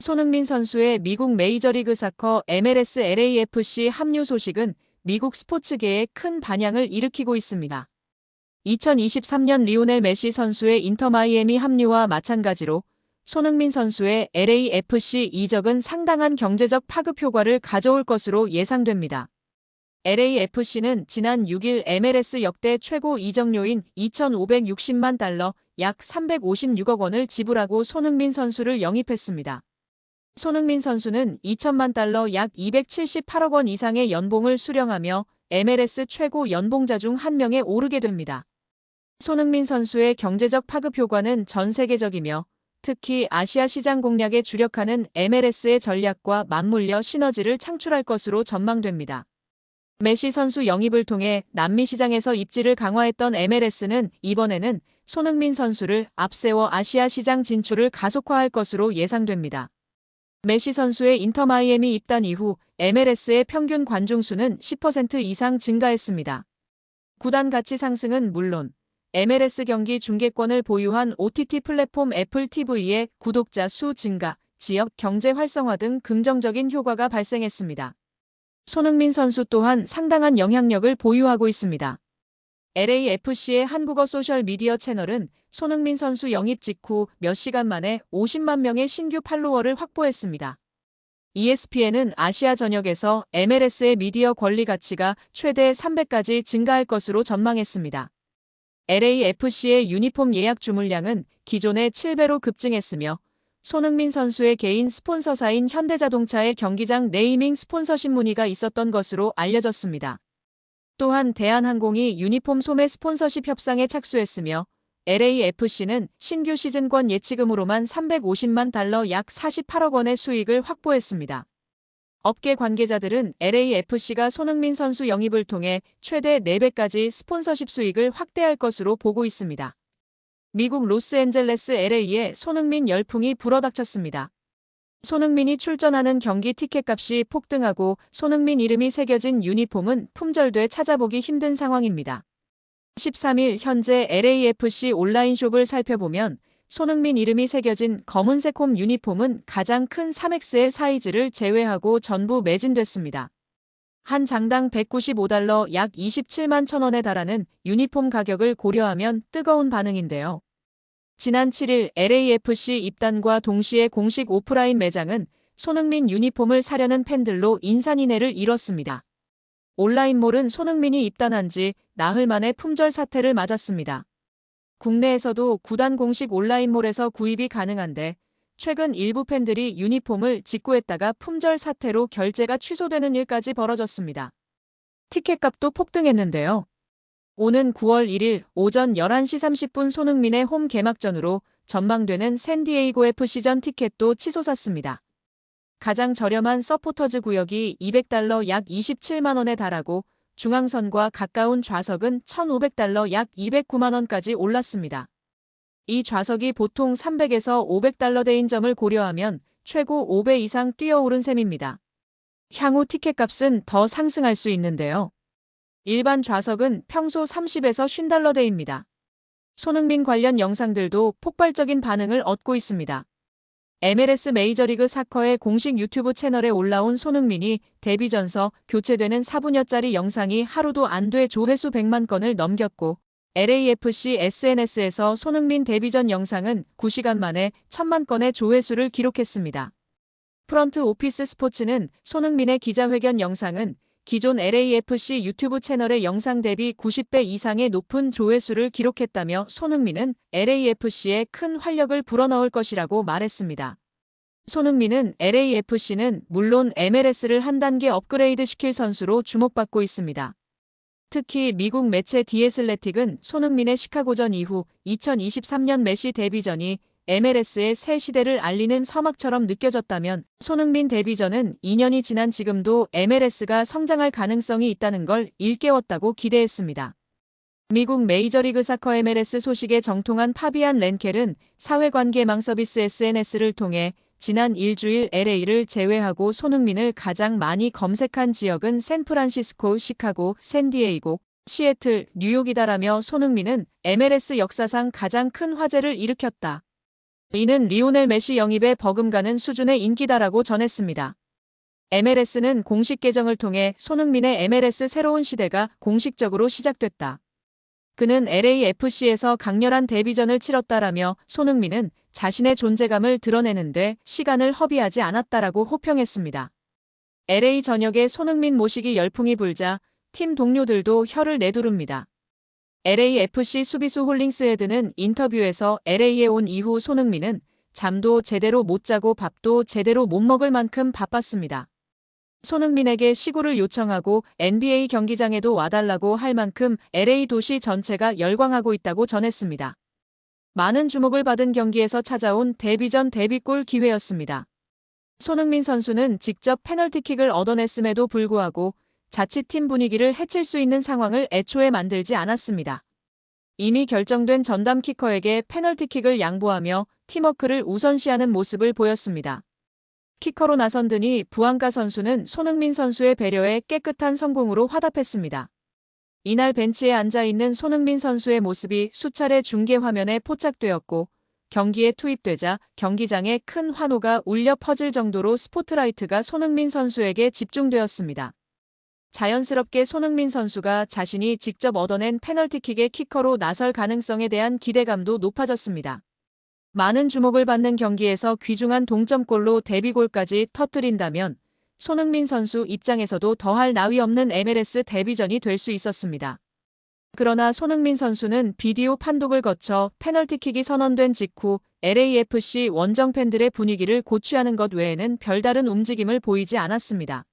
손흥민 선수의 미국 메이저리그 사커 MLS LAFC 합류 소식은 미국 스포츠계에 큰 반향을 일으키고 있습니다. 2023년 리오넬 메시 선수의 인터 마이애미 합류와 마찬가지로 손흥민 선수의 LAFC 이적은 상당한 경제적 파급 효과를 가져올 것으로 예상됩니다. LAFC는 지난 6일 MLS 역대 최고 이적료인 2,560만 달러 약 356억 원을 지불하고 손흥민 선수를 영입했습니다. 손흥민 선수는 2천만 달러 약 278억 원 이상의 연봉을 수령하며 MLS 최고 연봉자 중 한 명에 오르게 됩니다. 손흥민 선수의 경제적 파급 효과는 전 세계적이며 특히 아시아 시장 공략에 주력하는 MLS의 전략과 맞물려 시너지를 창출할 것으로 전망됩니다. 메시 선수 영입을 통해 남미 시장에서 입지를 강화했던 MLS는 이번에는 손흥민 선수를 앞세워 아시아 시장 진출을 가속화할 것으로 예상됩니다. 메시 선수의 인터 마이애미 입단 이후 MLS의 평균 관중 수는 10% 이상 증가했습니다. 구단 가치 상승은 물론 MLS 경기 중계권을 보유한 OTT 플랫폼 애플 TV의 구독자 수 증가, 지역 경제 활성화 등 긍정적인 효과가 발생했습니다. 손흥민 선수 또한 상당한 영향력을 보유하고 있습니다. LAFC의 한국어 소셜미디어 채널은 손흥민 선수 영입 직후 몇 시간 만에 50만 명의 신규 팔로워를 확보했습니다. ESPN은 아시아 전역에서 MLS의 미디어 권리 가치가 최대 300까지 증가할 것으로 전망했습니다. LAFC의 유니폼 예약 주문량은 기존의 7배로 급증했으며 손흥민 선수의 개인 스폰서사인 현대자동차의 경기장 네이밍 스폰서십 문의가 있었던 것으로 알려졌습니다. 또한 대한항공이 유니폼 소매 스폰서십 협상에 착수했으며 LAFC는 신규 시즌권 예치금으로만 350만 달러 약 48억 원의 수익을 확보했습니다. 업계 관계자들은 LAFC가 손흥민 선수 영입을 통해 최대 4배까지 스폰서십 수익을 확대할 것으로 보고 있습니다. 미국 로스앤젤레스 LA에 손흥민 열풍이 불어닥쳤습니다. 손흥민이 출전하는 경기 티켓값이 폭등하고 손흥민 이름이 새겨진 유니폼은 품절돼 찾아보기 힘든 상황입니다. 13일 현재 LAFC 온라인숍을 살펴보면 손흥민 이름이 새겨진 검은색 홈 유니폼은 가장 큰 3XL 사이즈를 제외하고 전부 매진됐습니다. 한 장당 195달러 약 27만 1,000원에 달하는 유니폼 가격을 고려하면 뜨거운 반응인데요. 지난 7일 LAFC 입단과 동시에 공식 오프라인 매장은 손흥민 유니폼을 사려는 팬들로 인산인해를 이뤘습니다. 온라인몰은 손흥민이 입단한 지 나흘 만에 품절 사태를 맞았습니다. 국내에서도 구단 공식 온라인몰에서 구입이 가능한데 최근 일부 팬들이 유니폼을 직구했다가 품절 사태로 결제가 취소되는 일까지 벌어졌습니다. 티켓값도 폭등했는데요. 오는 9월 1일 오전 11시 30분 손흥민의 홈 개막전으로 전망되는 샌디에이고 FC전 티켓도 치솟았습니다. 가장 저렴한 서포터즈 구역이 200달러 약 27만 원에 달하고 중앙선과 가까운 좌석은 1,500달러 약 209만 원까지 올랐습니다. 이 좌석이 보통 300에서 500달러대인 점을 고려하면 최고 5배 이상 뛰어오른 셈입니다. 향후 티켓값은 더 상승할 수 있는데요. 일반 좌석은 평소 30에서 50달러대입니다. 손흥민 관련 영상들도 폭발적인 반응을 얻고 있습니다. MLS 메이저리그 사커의 공식 유튜브 채널에 올라온 손흥민이 데뷔 전서 교체되는 4분여짜리 영상이 하루도 안 돼 조회수 100만 건을 넘겼고 LAFC SNS에서 손흥민 데뷔 전 영상은 9시간 만에 1,000만 건의 조회수를 기록했습니다. 프런트 오피스 스포츠는 손흥민의 기자회견 영상은 기존 LAFC 유튜브 채널의 영상 대비 90배 이상의 높은 조회수를 기록했다며 손흥민은 LAFC에 큰 활력을 불어넣을 것이라고 말했습니다. 손흥민은 LAFC는 물론 MLS를 한 단계 업그레이드 시킬 선수로 주목받고 있습니다. 특히 미국 매체 디 애슬레틱은 손흥민의 시카고전 이후 2023년 메시 데뷔전이 MLS의 새 시대를 알리는 서막처럼 느껴졌다면 손흥민 데뷔전은 2년이 지난 지금도 MLS가 성장할 가능성이 있다는 걸 일깨웠다고 기대했습니다. 미국 메이저리그 사커 MLS 소식에 정통한 파비안 렌켈은 사회관계망 서비스 SNS를 통해 지난 일주일 LA를 제외하고 손흥민을 가장 많이 검색한 지역은 샌프란시스코, 시카고, 샌디에이고, 시애틀, 뉴욕이다라며 손흥민은 MLS 역사상 가장 큰 화제를 일으켰다. 이는 리오넬 메시 영입에 버금가는 수준의 인기다라고 전했습니다. MLS는 공식 계정을 통해 손흥민의 MLS 새로운 시대가 공식적으로 시작됐다. 그는 LAFC에서 강렬한 데뷔전을 치렀다라며 손흥민은 자신의 존재감을 드러내는데 시간을 허비하지 않았다라고 호평했습니다. LA 전역에 손흥민 모시기 열풍이 불자 팀 동료들도 혀를 내두릅니다. LAFC 수비수 홀링스 헤드는 인터뷰에서 LA에 온 이후 손흥민은 잠도 제대로 못 자고 밥도 제대로 못 먹을 만큼 바빴습니다. 손흥민에게 시구를 요청하고 NBA 경기장에도 와달라고 할 만큼 LA 도시 전체가 열광하고 있다고 전했습니다. 많은 주목을 받은 경기에서 찾아온 데뷔전 데뷔골 기회였습니다. 손흥민 선수는 직접 페널티킥을 얻어냈음에도 불구하고 자칫 팀 분위기를 해칠 수 있는 상황을 애초에 만들지 않았습니다. 이미 결정된 전담 키커에게 페널티킥을 양보하며 팀워크를 우선시하는 모습을 보였습니다. 키커로 나선드니 부앙가 선수는 손흥민 선수의 배려에 깨끗한 성공으로 화답했습니다. 이날 벤치에 앉아있는 손흥민 선수의 모습이 수차례 중계 화면에 포착되었고 경기에 투입되자 경기장에 큰 환호가 울려 퍼질 정도로 스포트라이트가 손흥민 선수에게 집중되었습니다. 자연스럽게 손흥민 선수가 자신이 직접 얻어낸 페널티킥의 키커로 나설 가능성에 대한 기대감도 높아졌습니다. 많은 주목을 받는 경기에서 귀중한 동점골로 데뷔골까지 터뜨린다면 손흥민 선수 입장에서도 더할 나위 없는 MLS 데뷔전이 될 수 있었습니다. 그러나 손흥민 선수는 비디오 판독을 거쳐 페널티킥이 선언된 직후 LAFC 원정 팬들의 분위기를 고취하는 것 외에는 별다른 움직임을 보이지 않았습니다.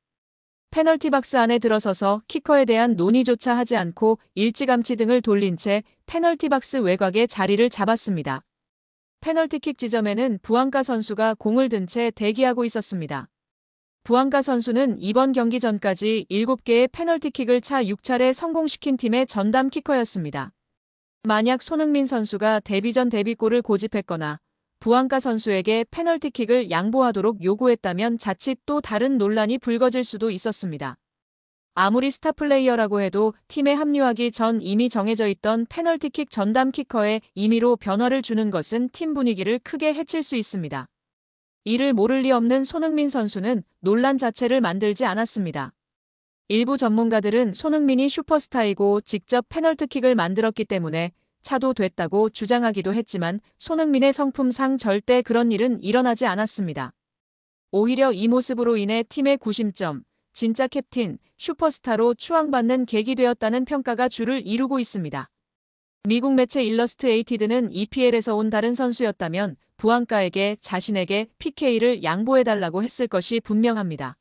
페널티 박스 안에 들어서서 키커에 대한 논의조차 하지 않고 일찌감치 등을 돌린 채 페널티 박스 외곽에 자리를 잡았습니다. 페널티킥 지점에는 부앙가 선수가 공을 든 채 대기하고 있었습니다. 부앙가 선수는 이번 경기 전까지 7개의 페널티킥을 차 6차례 성공시킨 팀의 전담 키커였습니다. 만약 손흥민 선수가 데뷔전 데뷔골을 고집했거나 부앙가 선수에게 페널티킥을 양보하도록 요구했다면 자칫 또 다른 논란이 불거질 수도 있었습니다. 아무리 스타 플레이어라고 해도 팀에 합류하기 전 이미 정해져 있던 페널티킥 전담 키커에 임의로 변화를 주는 것은 팀 분위기를 크게 해칠 수 있습니다. 이를 모를 리 없는 손흥민 선수는 논란 자체를 만들지 않았습니다. 일부 전문가들은 손흥민이 슈퍼스타이고 직접 페널티킥을 만들었기 때문에 차도 됐다고 주장하기도 했지만 손흥민의 성품상 절대 그런 일은 일어나지 않았습니다. 오히려 이 모습으로 인해 팀의 구심점, 진짜 캡틴, 슈퍼스타로 추앙받는 계기 되었다는 평가가 줄을 이루고 있습니다. 미국 매체 일러스트레이티드는 EPL에서 온 다른 선수였다면 부앙가에게 자신에게 PK를 양보해달라고 했을 것이 분명합니다.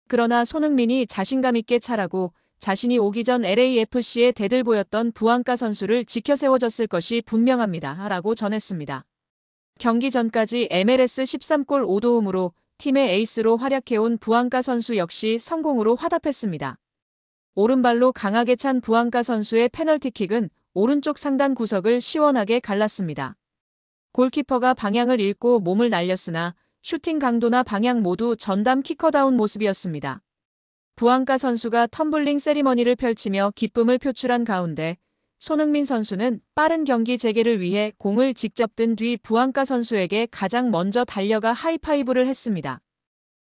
그러나 손흥민이 자신감 있게 차라고 자신이 오기 전 LAFC에 대들보였던 부앙가 선수를 지켜세워줬을 것이 분명합니다. 라고 전했습니다. 경기 전까지 MLS 13골 5도움으로 팀의 에이스로 활약해온 부앙가 선수 역시 성공으로 화답했습니다. 오른발로 강하게 찬 부앙가 선수의 페널티킥은 오른쪽 상단 구석을 시원하게 갈랐습니다. 골키퍼가 방향을 잃고 몸을 날렸으나 슈팅 강도나 방향 모두 전담 키커다운 모습이었습니다. 부앙가 선수가 텀블링 세리머니를 펼치며 기쁨을 표출한 가운데 손흥민 선수는 빠른 경기 재개를 위해 공을 직접 든 뒤 부앙가 선수에게 가장 먼저 달려가 하이파이브를 했습니다.